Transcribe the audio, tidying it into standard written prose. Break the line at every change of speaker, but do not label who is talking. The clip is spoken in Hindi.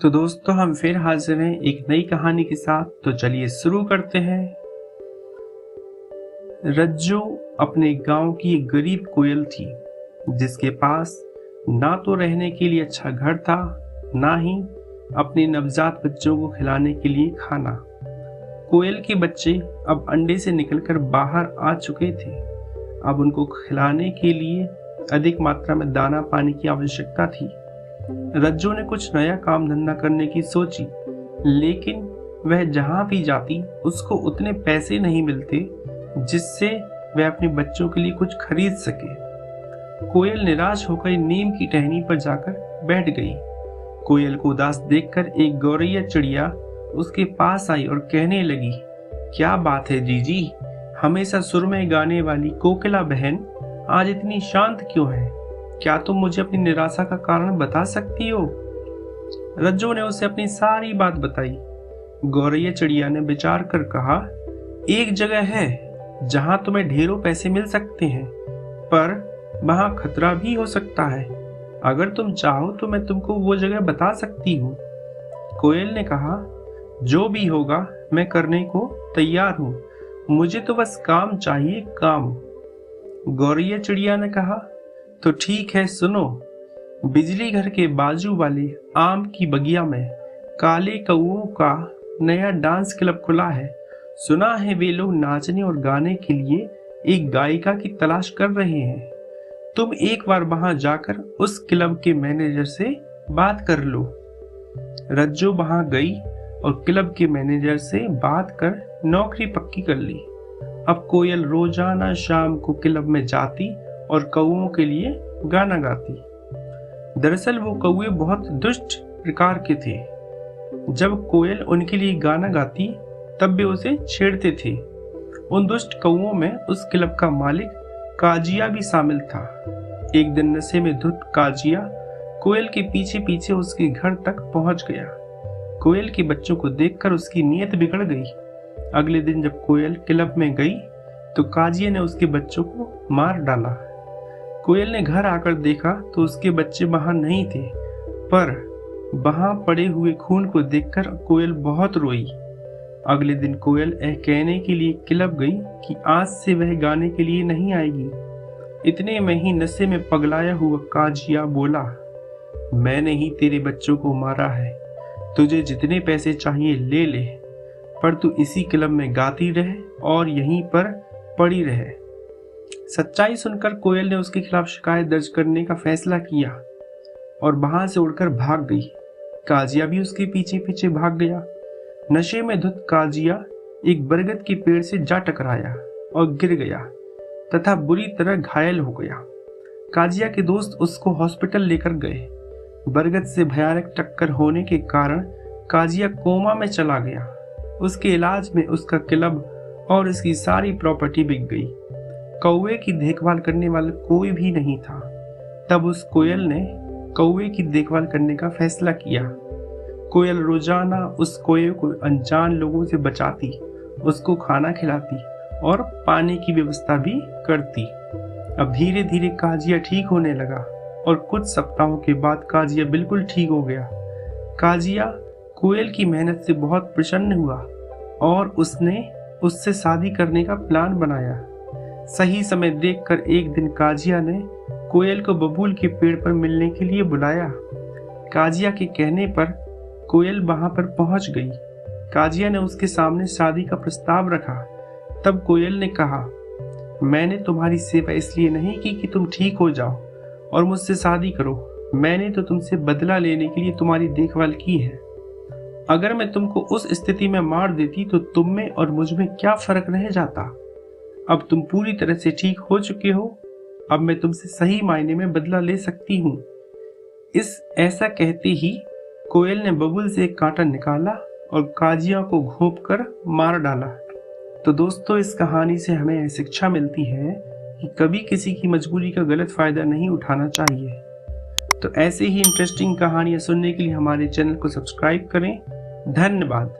तो दोस्तों हम फिर हाजिर हैं एक नई कहानी के साथ। तो चलिए शुरू करते हैं। रज्जू अपने गांव की एक गरीब कोयल थी जिसके पास ना तो रहने के लिए अच्छा घर था, ना ही अपने नवजात बच्चों को खिलाने के लिए खाना। कोयल के बच्चे अब अंडे से निकलकर बाहर आ चुके थे। अब उनको खिलाने के लिए अधिक मात्रा में दाना पानी की आवश्यकता थी। रज्जू ने कुछ नया काम धंधा करने की सोची, लेकिन वह जहां भी जाती उसको उतने पैसे नहीं मिलते जिससे वह अपने बच्चों के लिए कुछ खरीद सके। कोयल निराश होकर नीम की टहनी पर जाकर बैठ गई। कोयल को उदास देखकर एक गौरैया चिड़िया उसके पास आई और कहने लगी, क्या बात है जीजी, हमेशा सुर में गाने वाली कोकिला बहन आज इतनी शांत क्यों है? क्या तुम मुझे अपनी निराशा का कारण बता सकती हो? रज्जू ने उसे अपनी सारी बात बताई। गौरैया चिड़िया ने विचार कर कहा, एक जगह है जहां तुम्हें ढेरों पैसे मिल सकते हैं, पर वहां खतरा भी हो सकता है। अगर तुम चाहो तो मैं तुमको वो जगह बता सकती हूँ। कोयल ने कहा, जो भी होगा मैं करने को तैयार हूँ, मुझे तो बस काम चाहिए, काम। गौरैया चिड़िया ने कहा, तो ठीक है, सुनो। बिजली घर के बाजू वाले आम की बगिया में काले कौओं का नया डांस क्लब खुला है। सुना है वे लोग नाचने और गाने के लिए एक गायिका की तलाश कर रहे हैं। तुम एक बार वहां जाकर उस क्लब के मैनेजर से बात कर लो। रज्जू वहां गई और क्लब के मैनेजर से बात कर नौकरी पक्की कर ली। अब कोयल रोजाना शाम को क्लब में जाती और कौओं के लिए गाना गाती। दरअसल वो कौए बहुत दुष्ट प्रकार के थे। जब कोयल उनके लिए गाना गाती तब वे उसे छेड़ते थे। उन दुष्ट कौओं में उस क्लब का मालिक काजिया भी शामिल था। एक दिन नशे में धुत काजिया कोयल के पीछे पीछे उसके घर तक पहुंच गया। कोयल के बच्चों को देखकर उसकी नीयत बिगड़ गई। अगले दिन जब कोयल क्लब में गई तो काजिया ने उसके बच्चों को मार डाला। कोयल ने घर आकर देखा तो उसके बच्चे वहां नहीं थे, पर वहां पड़े हुए खून को देखकर कोयल बहुत रोई। अगले दिन कोयल यह कहने के लिए क्लब गई कि आज से वह गाने के लिए नहीं आएगी। इतने में ही नशे में पगलाया हुआ काजिया बोला, मैंने ही तेरे बच्चों को मारा है, तुझे जितने पैसे चाहिए ले ले, पर तू इसी क्लब में गाती रहे और यहीं पर पड़ी रहे। सच्चाई सुनकर कोयल ने उसके खिलाफ शिकायत दर्ज करने का फैसला किया और वहां से उड़कर भाग गई। काजिया भी उसके पीछे पीछे भाग गया। नशे में धुत काजिया एक बरगद के पेड़ से जा टकराया और गिर गया तथा बुरी तरह घायल हो गया। काजिया के दोस्त उसको हॉस्पिटल लेकर गए। बरगद से भयानक टक्कर होने के कारण काजिया कोमा में चला गया। उसके इलाज में उसका क्लब और उसकी सारी प्रॉपर्टी बिक गई। कौवे की देखभाल करने वाला कोई भी नहीं था। तब उस कोयल ने कौवे की देखभाल करने का फैसला किया। कोयल रोजाना उस कौवे को अनजान लोगों से बचाती, उसको खाना खिलाती और पानी की व्यवस्था भी करती। अब धीरे धीरे काजिया ठीक होने लगा और कुछ सप्ताहों के बाद काजिया बिल्कुल ठीक हो गया। काजिया कोयल की मेहनत से बहुत प्रसन्न हुआ और उसने उससे शादी करने का प्लान बनाया। सही समय देखकर एक दिन काजिया ने कोयल को बबूल के पेड़ पर मिलने के लिए बुलाया। काजिया के कहने पर कोयल वहां पर पहुंच गई। काजिया ने उसके सामने शादी का प्रस्ताव रखा। तब कोयल ने कहा, मैंने तुम्हारी सेवा इसलिए नहीं की कि तुम ठीक हो जाओ और मुझसे शादी करो, मैंने तो तुमसे बदला लेने के लिए तुम्हारी देखभाल की है। अगर मैं तुमको उस स्थिति में मार देती तो तुम में और मुझ में क्या फर्क रह जाता? अब तुम पूरी तरह से ठीक हो चुके हो, अब मैं तुमसे सही मायने में बदला ले सकती हूँ। ऐसा कहते ही कोयल ने बबूल से एक कांटा निकाला और काजिया को घोंपकर मार डाला। तो दोस्तों, इस कहानी से हमें शिक्षा मिलती है कि कभी किसी की मजबूरी का गलत फायदा नहीं उठाना चाहिए। तो ऐसे ही इंटरेस्टिंग कहानियां सुनने के लिए हमारे चैनल को सब्सक्राइब करें। धन्यवाद।